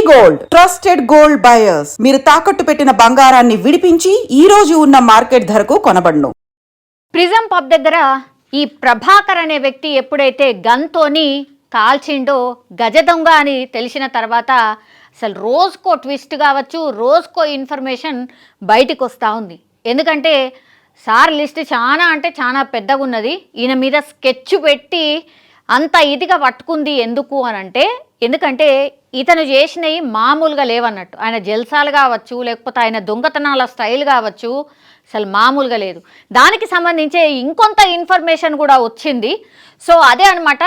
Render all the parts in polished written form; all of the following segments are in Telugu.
Gold trusted gold buyers. మీరు తాకట్టు పెట్టిన బంగారాన్ని విడిపించి ఈ రోజు ఉన్న మార్కెట్ ధరకు కొనబడును. ప్రిజం పబ్ దగ్గర ఈ ప్రభాకర్ అనే వ్యక్తి ఎప్పుడైతే గన్తోని కాల్చిండో గజ దొంగ అని తెలిసిన తర్వాత అసలు రోజుకో ట్విస్ట్ కావచ్చు, రోజుకో ఇన్ఫర్మేషన్ బయటికి వస్తూ ఉంది. ఎందుకంటే సార్ లిస్ట్ చాలా అంటే చాలా పెద్దగా ఉన్నది. ఈయన మీద స్కెచ్ పెట్టి అంత ఇదిగా పట్టుకుంది ఎందుకు అని అంటే, ఎందుకంటే ఇతను చేసినవి మామూలుగా లేవన్నట్టు. ఆయన జల్సాలు కావచ్చు, లేకపోతే ఆయన దొంగతనాల స్టైల్ కావచ్చు, అసలు మామూలుగా లేదు. దానికి సంబంధించి ఇంకొంత ఇన్ఫర్మేషన్ కూడా వచ్చింది. సో అదే అనమాట.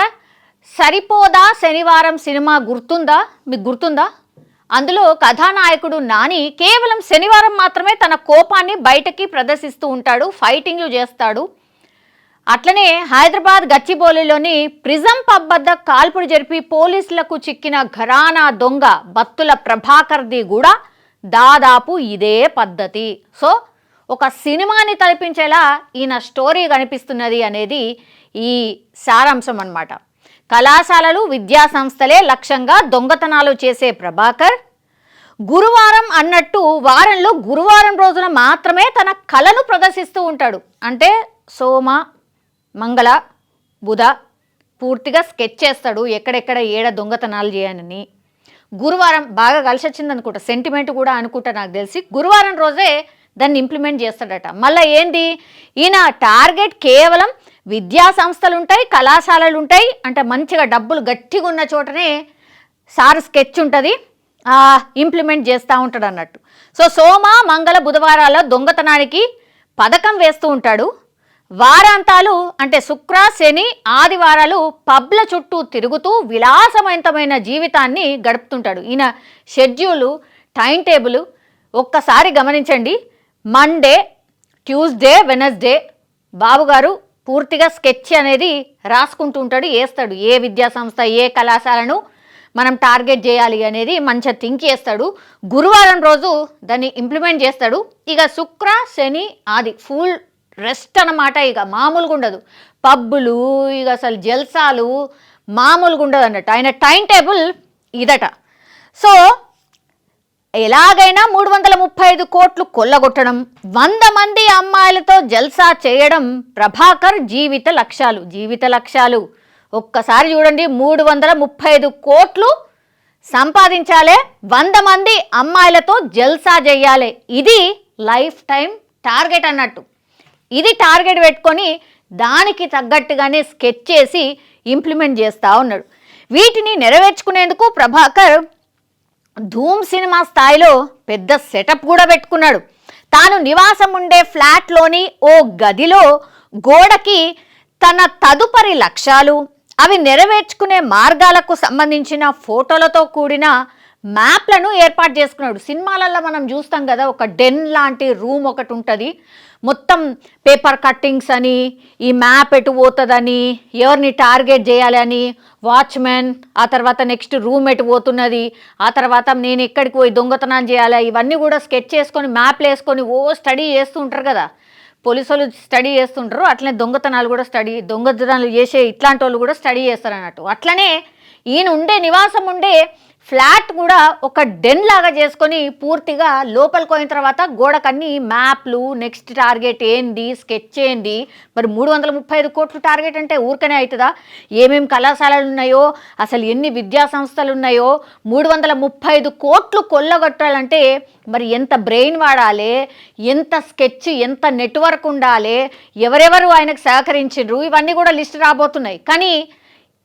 సరిపోదా శనివారం సినిమా గుర్తుందా? మీకు గుర్తుందా? అందులో కథానాయకుడు నాని కేవలం శనివారం మాత్రమే తన కోపాన్ని బయటకి ప్రదర్శిస్తూ ఉంటాడు, ఫైటింగ్లు చేస్తాడు. అట్లనే హైదరాబాద్ గచ్చిబౌలిలోని ప్రిజం పబ్ వద్ద కాల్పులు జరిపి పోలీసులకు చిక్కిన ఘరానా దొంగ బత్తుల ప్రభాకర్ది కూడా దాదాపు ఇదే పద్ధతి. సో ఒక సినిమాని తలపించేలా ఈయన స్టోరీ కనిపిస్తున్నది అనేది ఈ సారాంశం అన్నమాట. కళాశాలలు, విద్యా సంస్థలే లక్ష్యంగా దొంగతనాలు చేసే ప్రభాకర్ గురువారం అన్నట్టు వారంలో గురువారం రోజున మాత్రమే తన కళను ప్రదర్శిస్తూ ఉంటాడు. అంటే సోమ, మంగళ, బుధ పూర్తిగా స్కెచ్ చేస్తాడు ఎక్కడెక్కడ ఏడ దొంగతనాలు చేయనని. గురువారం బాగా కలిసి వచ్చింది అనుకుంటా, సెంటిమెంట్ కూడా అనుకుంటా నాకు తెలిసి. గురువారం రోజే దాన్ని ఇంప్లిమెంట్ చేస్తాడట. మళ్ళీ ఏంది, ఈయన టార్గెట్ కేవలం విద్యా సంస్థలు ఉంటాయి, కళాశాలలు ఉంటాయి. అంటే మంచిగా డబ్బులు గట్టిగా ఉన్న చోటనే సార్ స్కెచ్ ఉంటుంది, ఇంప్లిమెంట్ చేస్తూ ఉంటాడు అన్నట్టు. సో సోమ, మంగళ, బుధవారాల్లో దొంగతనానికి పథకం వేస్తూ ఉంటాడు. వారాంతాలు అంటే శుక్ర, శని, ఆదివారాలు పబ్ల చుట్టూ తిరుగుతూ విలాసవంతమైన జీవితాన్ని గడుపుతుంటాడు. ఈయన షెడ్యూలు, టైం టేబుల్ ఒక్కసారి గమనించండి. మండే, ట్యూస్డే, వెనస్డే బాబుగారు పూర్తిగా స్కెచ్ అనేది రాసుకుంటూ ఉంటాడు, వేస్తాడు. ఏ విద్యా సంస్థ, ఏ కళాశాలను మనం టార్గెట్ చేయాలి అనేది మంచిగా థింక్ చేస్తాడు. గురువారం రోజు దాన్ని ఇంప్లిమెంట్ చేస్తాడు. ఇక శుక్ర, శని, ఆది ఫుల్ రెస్ట్ అన్నమాట. ఇక మామూలుగా ఉండదు. పబ్బులు, ఇక అసలు జల్సాలు మామూలుగా ఉండదు అన్నట్టు. ఆయన టైం టేబుల్ ఇదట. సో ఎలాగైనా 335 కోట్లు కొల్లగొట్టడం, 100 మంది అమ్మాయిలతో జల్సా చేయడం ప్రభాకర్ జీవిత లక్ష్యాలు. ఒక్కసారి చూడండి, 335 కోట్లు సంపాదించాలి, 100 మంది అమ్మాయిలతో జల్సా చేయాలి. ఇది లైఫ్ టైం టార్గెట్ అన్నట్టు. ఇది టార్గెట్ పెట్టుకొని దానికి తగ్గట్టుగానే స్కెచ్ చేసి ఇంప్లిమెంట్ చేస్తూ ఉన్నాడు. వీటిని నెరవేర్చుకునేందుకు ప్రభాకర్ ధూమ్ సినిమా స్థాయిలో పెద్ద సెటప్ కూడా పెట్టుకున్నాడు. తాను నివాసం ఉండే ఫ్లాట్లోని ఓ గదిలో గోడకి తన తదుపరి లక్ష్యాలు, అవి నెరవేర్చుకునే మార్గాలకు సంబంధించిన ఫోటోలతో కూడిన మ్యాప్లను ఏర్పాటు చేసుకున్నాడు. సినిమాలలో మనం చూస్తాం కదా, ఒక డెన్ లాంటి రూమ్ ఒకటి ఉంటుంది, మొత్తం పేపర్ కట్టింగ్స్ అని, ఈ మ్యాప్ ఎటు పోతుందని, ఎవరిని టార్గెట్ చేయాలని, వాచ్మెన్, ఆ తర్వాత నెక్స్ట్ రూమ్ ఎటు పోతున్నది, ఆ తర్వాత నేను ఎక్కడికి పోయి దొంగతనం చేయాలి, ఇవన్నీ కూడా స్కెచ్ చేసుకొని మ్యాప్లు వేసుకొని స్టడీ చేస్తూ ఉంటారు కదా, పోలీసులు స్టడీ చేస్తుంటారు. అట్లనే దొంగతనాలు చేసే ఇట్లాంటి వాళ్ళు కూడా స్టడీ చేస్తారు అన్నట్టు. అట్లనే ఈయన నివాసం ఉండే ఫ్లాట్ కూడా ఒక డెన్ లాగా చేసుకొని పూర్తిగా లోపలికి పోయిన తర్వాత గోడకన్నీ మ్యాప్లు, నెక్స్ట్ టార్గెట్ ఏంది, స్కెచ్ ఏంది. మరి 335 కోట్లు టార్గెట్ అంటే ఊరికనే అవుతుందా? ఏమేమి కళాశాలలు ఉన్నాయో, అసలు ఎన్ని విద్యా సంస్థలు ఉన్నాయో, 335 కోట్లు కొల్లగొట్టాలంటే మరి ఎంత బ్రెయిన్ వాడాలి, ఎంత స్కెచ్, ఎంత నెట్వర్క్ ఉండాలి, ఎవరెవరు ఆయనకు సహకరించారు, ఇవన్నీ కూడా లిస్ట్ రాబోతున్నాయి. కానీ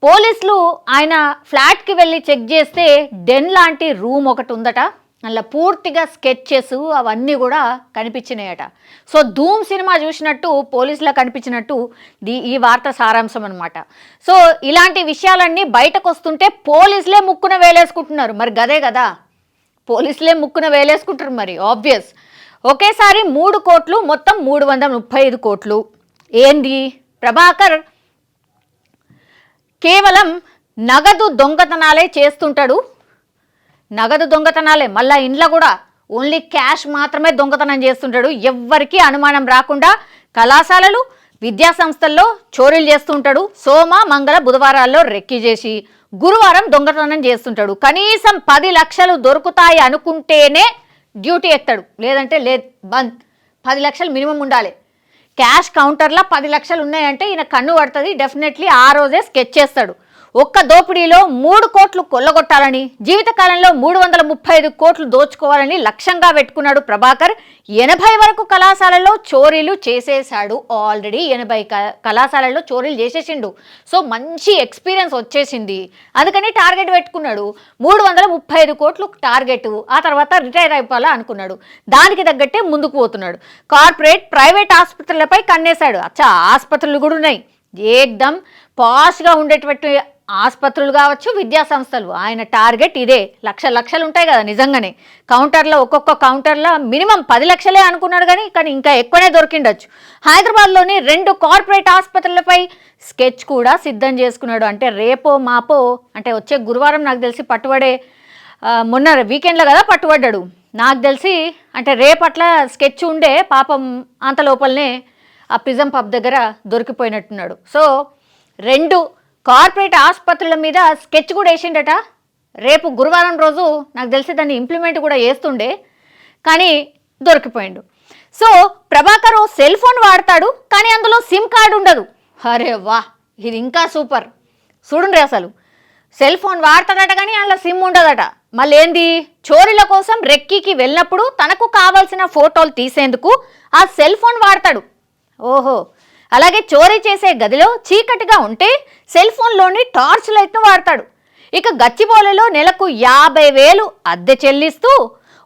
పోలీసులు ఆయన ఫ్లాట్కి వెళ్ళి చెక్ చేస్తే డెన్ లాంటి రూమ్ ఒకటి ఉందట. అలా పూర్తిగా స్కెచెస్ అవన్నీ కూడా కనిపించినాయట. సో ధూమ్ సినిమా చూసినట్టు పోలీసులకు కనిపించినట్టు ఈ వార్త సారాంశం అనమాట. సో ఇలాంటి విషయాలన్నీ బయటకు వస్తుంటే పోలీసులే ముక్కున వేలేసుకుంటున్నారు. మరి గదే కదా, పోలీసులే ముక్కున వేలేసుకుంటారు మరి, ఆబ్వియస్. ఒకేసారి 3 కోట్లు, మొత్తం 335 కోట్లు. ఏంది, ప్రభాకర్ కేవలం నగదు దొంగతనాలే చేస్తుంటాడు. నగదు దొంగతనాలే, మళ్ళీ ఇంట్లో కూడా ఓన్లీ క్యాష్ మాత్రమే దొంగతనం చేస్తుంటాడు. ఎవ్వరికీ అనుమానం రాకుండా కళాశాలలు, విద్యా సంస్థల్లో చోరీలు చేస్తూ ఉంటాడు. సోమ, మంగళ, బుధవారాల్లో రెక్కి చేసి గురువారం దొంగతనం చేస్తుంటాడు. కనీసం 10 లక్షలు దొరుకుతాయి అనుకుంటేనే డ్యూటీ ఎత్తాడు, లేదంటే లేదు బంద్. 10 లక్షలు మినిమం ఉండాలి. క్యాష్ కౌంటర్లో 10 లక్షలు ఉన్నాయంటే ఈయన కన్ను పడుతుంది. డెఫినెట్లీ ఆ రోజే స్కెచ్ చేస్తాడు. ఒక్క దోపిడీలో 3 కోట్లు కొల్లగొట్టాలని, జీవితకాలంలో 335 కోట్లు దోచుకోవాలని లక్ష్యంగా పెట్టుకున్నాడు ప్రభాకర్. 80 వరకు కళాశాలల్లో చోరీలు చేసేశాడు. ఆల్రెడీ 80 కళాశాలల్లో చోరీలు చేసేసిండు. సో మంచి ఎక్స్పీరియన్స్ వచ్చేసింది, అందుకని టార్గెట్ పెట్టుకున్నాడు. 335 కోట్లు టార్గెట్. ఆ తర్వాత రిటైర్ అయిపోవాలా అనుకున్నాడు. దానికి తగ్గట్టే ముందుకు పోతున్నాడు. కార్పొరేట్, ప్రైవేట్ ఆసుపత్రులపై కన్నేశాడు. అచ్చా, ఆసుపత్రులు కూడా ఉన్నాయి. ఏకదం పాష్గా ఉండేటువంటి ఆసుపత్రులు కావచ్చు, విద్యా సంస్థలు. ఆయన టార్గెట్ ఇదే. లక్షలు ఉంటాయి కదా నిజంగానే. కౌంటర్లో ఒక్కొక్క కౌంటర్లో మినిమం 10 లక్షలే అనుకున్నాడు, కానీ ఇంకా ఎక్కువనే దొరికిండొచ్చు. హైదరాబాద్లోని 2 కార్పొరేట్ ఆసుపత్రులపై స్కెచ్ కూడా సిద్ధం చేసుకున్నాడు. అంటే రేపో మాపో, అంటే వచ్చే గురువారం నాకు తెలిసి పట్టుబడే, మొన్న వీకెండ్లో కదా పట్టుబడ్డాడు నాకు తెలిసి. అంటే రేపట్ల స్కెచ్ ఉండే పాపం, అంత లోపలనే ఆ ప్రిజం పబ్ దగ్గర దొరికిపోయినట్టున్నాడు. సో 2 కార్పొరేట్ ఆసుపత్రుల మీద స్కెచ్ కూడా వేసిండట. రేపు గురువారం రోజు నాకు తెలిసి దాన్ని ఇంప్లిమెంట్ కూడా చేస్తుండే, కానీ దొరికిపోయిండు. సో ప్రభాకర్ సెల్ ఫోన్ వాడతాడు, కానీ అందులో సిమ్ కార్డు ఉండదు. అరే వా, ఇది ఇంకా సూపర్. చూడండి, అసలు సెల్ ఫోన్ వాడతాడట కానీ అందులో సిమ్ ఉండదట. మళ్ళీ ఏంది, చోరీల కోసం రెక్కీకి వెళ్ళినప్పుడు తనకు కావాల్సిన ఫోటోలు తీసేందుకు ఆ సెల్ ఫోన్ వాడతాడు. ఓహో, అలాగే చోరీ చేసే గదిలో చీకటిగా ఉంటే సెల్ ఫోన్లోని టార్చ్ లైట్ను వాడతాడు. ఇక గచ్చిబౌలిలో నెలకు 50,000 అద్దె చెల్లిస్తూ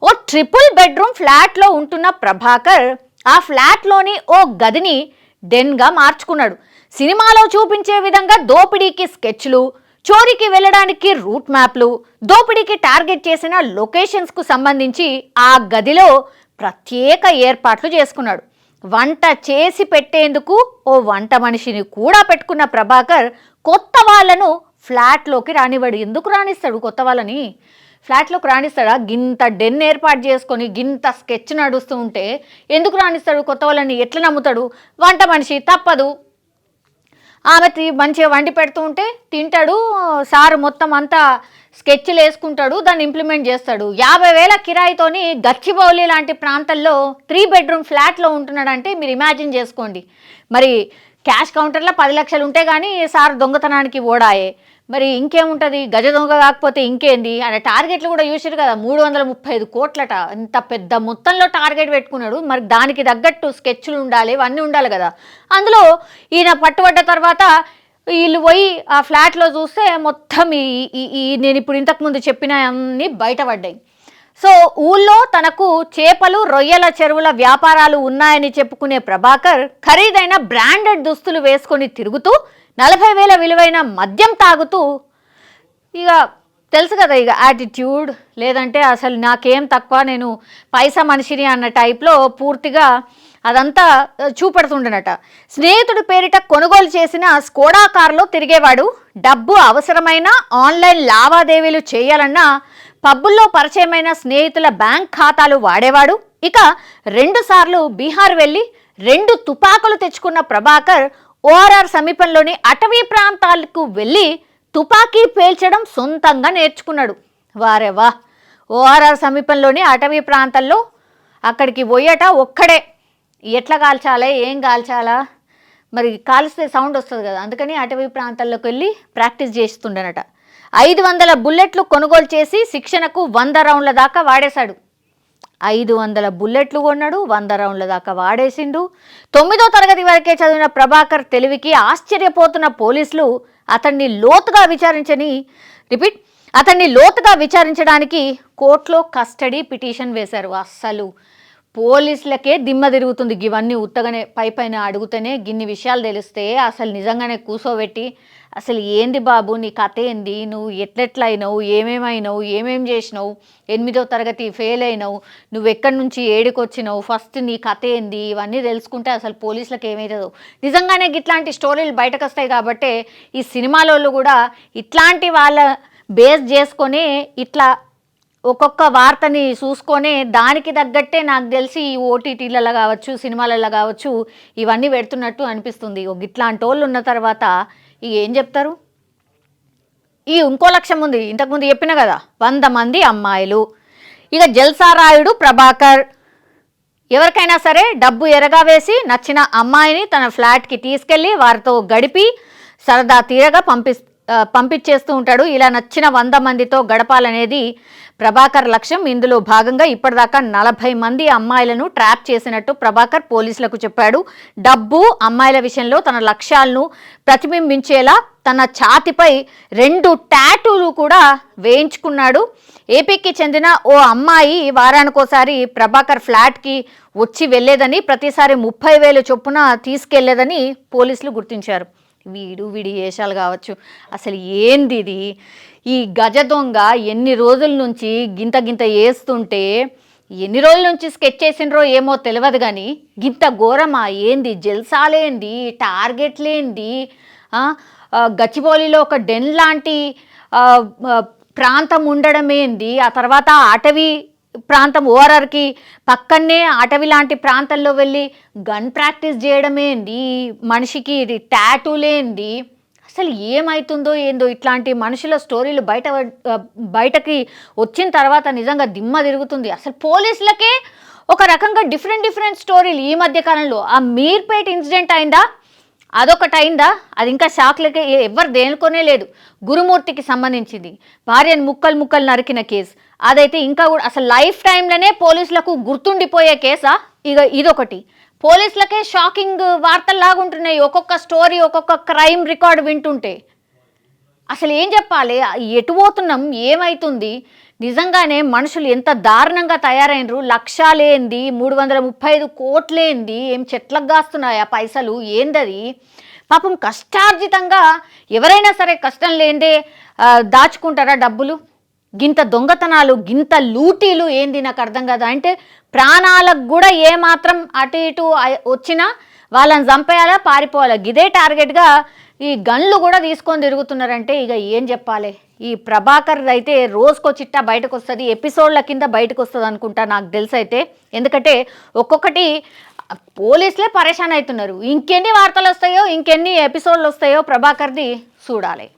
ఓ ట్రిపుల్ బెడ్రూమ్ ఫ్లాట్లో ఉంటున్న ప్రభాకర్ ఆ ఫ్లాట్లోని ఓ గదిని డెన్గా మార్చుకున్నాడు. సినిమాలో చూపించే విధంగా దోపిడీకి స్కెచ్లు, చోరీకి వెళ్ళడానికి రూట్ మ్యాప్లు, దోపిడీకి టార్గెట్ చేసిన లొకేషన్స్కు సంబంధించి ఆ గదిలో ప్రత్యేక ఏర్పాట్లు చేసుకున్నాడు. వంట చేసి పెట్టేందుకు ఓ వంట మనిషిని కూడా పెట్టుకున్న ప్రభాకర్ కొత్త వాళ్ళను ఫ్లాట్లోకి రానివాడు. ఎందుకు రాణిస్తాడు కొత్త వాళ్ళని? ఫ్లాట్లోకి రాణిస్తాడా? గింత డెన్ ఏర్పాటు చేసుకొని గింత స్కెచ్ నడుస్తూ ఉంటే ఎందుకు రాణిస్తాడు కొత్త వాళ్ళని? ఎట్లా నమ్ముతాడు? వంట మనిషి తప్పదు, ఆమె మంచిగా వండి పెడుతూ ఉంటే తింటాడు. సారు మొత్తం అంతా స్కెచ్లు వేసుకుంటాడు, దాన్ని ఇంప్లిమెంట్ చేస్తాడు. 50,000 కిరాయితోని గచ్చిబౌలి లాంటి ప్రాంతాల్లో 3 బెడ్రూమ్ ఫ్లాట్లో ఉంటున్నాడంటే మీరు ఇమాజిన్ చేసుకోండి. మరి క్యాష్ కౌంటర్లో 10 లక్షలు ఉంటే కానీ సార్ దొంగతనానికి ఓడాయే, మరి ఇంకేముంటుంది? గజ దొంగ కాకపోతే ఇంకేంది? ఆయన టార్గెట్లు కూడా చూసారు కదా, 335 కోట్లట. ఇంత పెద్ద మొత్తంలో టార్గెట్ పెట్టుకున్నాడు. మరి దానికి తగ్గట్టు స్కెచ్లు ఉండాలి, ఇవన్నీ ఉండాలి కదా. అందులో ఈయన పట్టుబడ్డ తర్వాత వీళ్ళు పోయి ఆ ఫ్లాట్లో చూస్తే మొత్తం నేను ఇప్పుడు ఇంతకుముందు చెప్పిన అన్నీ బయటపడ్డాయి. సో ఊళ్ళో తనకు చేపలు, రొయ్యల చెరువుల వ్యాపారాలు ఉన్నాయని చెప్పుకునే ప్రభాకర్ ఖరీదైన బ్రాండెడ్ దుస్తులు వేసుకొని తిరుగుతూ 40,000 విలువైన మద్యం తాగుతూ, ఇక తెలుసు కదా, ఇక యాటిట్యూడ్, లేదంటే అసలు నాకేం తక్కువ, నేను పైసా మనిషిని అన్న టైప్లో పూర్తిగా అదంతా చూపెడుతుండనట. స్నేహితుడి పేరిట కొనుగోలు చేసిన స్కోడా కారులో తిరిగేవాడు. డబ్బు అవసరమైన ఆన్లైన్ లావాదేవీలు చేయాలన్నా పబ్బుల్లో పరిచయమైన స్నేహితుల బ్యాంక్ ఖాతాలు వాడేవాడు. ఇక 2 సార్లు బీహార్ వెళ్ళి 2 తుపాకులు తెచ్చుకున్న ప్రభాకర్ ఓఆర్ఆర్ సమీపంలోని అటవీ ప్రాంతాలకు వెళ్ళి తుపాకీ పేల్చడం సొంతంగా నేర్చుకున్నాడు. వారే వా, ఓఆర్ఆర్ సమీపంలోని అటవీ ప్రాంతాల్లో అక్కడికి పోయట ఒక్కడే. ఎట్లా కాల్చాలా, ఏం కాల్చాలా, మరి కాల్స్తే సౌండ్ వస్తుంది కదా, అందుకని అటవీ ప్రాంతాల్లోకి వెళ్ళి ప్రాక్టీస్ చేస్తుండనట. 500 బుల్లెట్లు కొనుగోలు చేసి శిక్షణకు 100 రౌండ్ల దాకా వాడేశాడు. 500 బుల్లెట్లు కొన్నాడు, 100 రౌండ్ల దాకా వాడేసిండు. 9వ తరగతి వరకే చదివిన ప్రభాకర్ తెలివికి ఆశ్చర్యపోతున్న పోలీసులు అతన్ని లోతుగా విచారించడానికి కోర్టులో కస్టడీ పిటిషన్ వేశారు. అస్సలు పోలీసులకే దిమ్మ తిరుగుతుంది. ఇవన్నీ ఉత్తగానే పైన అడుగుతూనే గిన్ని విషయాలు తెలిస్తే అసలు నిజంగానే కూసోబెట్టి, అసలు ఏంది బాబు నీ కథ ఏంది, నువ్వు ఎట్లెట్లా అయినావు, ఏమేమైనావు, ఏమేం చేసినావు, 8వ తరగతి ఫెయిల్ అయినావు, నువ్వు ఎక్కడి నుంచి ఏడుకొచ్చినావు, ఫస్ట్ నీ కథ ఏంది, ఇవన్నీ తెలుసుకుంటే అసలు పోలీసులకు ఏమవుతుందో. నిజంగానే ఇట్లాంటి స్టోరీలు బయటకు వస్తాయి కాబట్టి ఈ సినిమాలలో కూడా ఇట్లాంటి వాళ్ళ బేస్ చేసుకొని ఇట్లా ఒక్కొక్క వార్తని చూసుకొని దానికి తగ్గట్టే నాకు తెలిసి ఈ ఓటీటీలలో కావచ్చు, సినిమాలలో కావచ్చు, ఇవన్నీ పెడుతున్నట్టు అనిపిస్తుంది. ఇట్లాంటి వాళ్ళు ఉన్న తర్వాత ఇక ఏం చెప్తారు? ఈ ఇంకో లక్ష్యం ఉంది, ఇంతకుముందు చెప్పిన కదా 100 మంది అమ్మాయిలు. ఇక జల్సారాయుడు ప్రభాకర్ ఎవరికైనా సరే డబ్బు ఎరగా వేసి నచ్చిన అమ్మాయిని తన ఫ్లాట్కి తీసుకెళ్ళి వారితో గడిపి సరదా తీరగా పంపించేస్తూ ఉంటాడు. ఇలా నచ్చిన 100 మందితో గడపాలనేది ప్రభాకర్ లక్ష్యం. ఇందులో భాగంగా ఇప్పటిదాకా 40 మంది అమ్మాయిలను ట్రాప్ చేసినట్టు ప్రభాకర్ పోలీసులకు చెప్పాడు. డబ్బు అమ్మాయిల విషయంలో తన లక్ష్యాలను ప్రతిబింబించేలా తన ఛాతిపై 2 టాటూలు కూడా వేయించుకున్నాడు. ఏపీకి చెందిన ఓ అమ్మాయి వారానికోసారి ప్రభాకర్ ఫ్లాట్కి వచ్చి వెళ్ళేదని, ప్రతిసారి 30,000 చొప్పున తీసుకెళ్లేదని పోలీసులు గుర్తించారు. వీడి వేషాలు కావచ్చు, అసలు ఏంది ఇది? ఈ గజ దొంగ ఎన్ని రోజుల నుంచి గింత వేస్తుంటే, ఎన్ని రోజుల నుంచి స్కెచ్ చేసినరో ఏమో తెలియదు కానీ గింత ఘోరమా ఏంది? జల్సాలేంది, టార్గెట్లేంది, గచ్చిబౌలిలో ఒక డెన్ లాంటి ప్రాంతం ఉండడం ఏంది, ఆ తర్వాత అటవీ ప్రాంతం ఓఆర్ఆర్కి పక్కనే అటవీ లాంటి ప్రాంతంలో వెళ్ళి గన్ ప్రాక్టీస్ చేయడం ఏంది, మనిషికి టాటూలేంది, అసలు ఏమవుతుందో ఏందో. ఇట్లాంటి మనుషుల స్టోరీలు బయటకి వచ్చిన తర్వాత నిజంగా దిమ్మ తిరుగుతుంది. అసలు పోలీసులకే ఒక రకంగా డిఫరెంట్ స్టోరీలు ఈ మధ్య కాలంలో. ఆ మీర్పేట్ ఇన్సిడెంట్ అయిందా, అదొకటి అయిందా, అది ఇంకా షాక్లకే ఎవరు దేనుకోనే లేదు. గురుమూర్తికి సంబంధించింది భార్యను ముక్కలు నరికిన కేసు, అదైతే ఇంకా కూడా అసలు లైఫ్ టైంలోనే పోలీసులకు గుర్తుండిపోయే కేసా. ఇక ఇదొకటి పోలీసులకే షాకింగ్ వార్తల్లాగా ఉంటున్నాయి. ఒక్కొక్క స్టోరీ, ఒక్కొక్క క్రైమ్ రికార్డు వింటుంటే అసలు ఏం చెప్పాలి, ఎటు పోతున్నాం, ఏమవుతుంది? నిజంగానే మనుషులు ఎంత దారుణంగా తయారైనరు. లక్షలేంది, 335 కోట్లేంది, ఏం చెట్లకు కాస్తున్నాయా పైసలు, ఏందది? పాపం కష్టార్జితంగా ఎవరైనా సరే కష్టం లేందే దాచుకుంటారా డబ్బులు? గింత దొంగతనాలు, గింత లూటీలు ఏంది నాకు అర్థం కదా. అంటే ప్రాణాలకు కూడా ఏమాత్రం అటు ఇటు వచ్చినా వాళ్ళని చంపేయాలా, పారిపోవాలా, గిదే టార్గెట్గా ఈ గన్లు కూడా తీసుకొని తిరుగుతున్నారంటే ఇక ఏం చెప్పాలి. ఈ ప్రభాకర్ అయితే రోజుకో చిట్టా బయటకు వస్తుంది, ఎపిసోడ్ల కింద బయటకు వస్తుంది అనుకుంటా నాకు తెలిసి అయితే. ఎందుకంటే ఒక్కొక్కటి పోలీసులే పరేషాన్ అవుతున్నారు. ఇంకెన్ని వార్తలు వస్తాయో, ఇంకెన్ని ఎపిసోడ్లు వస్తాయో ప్రభాకర్ది చూడాలి.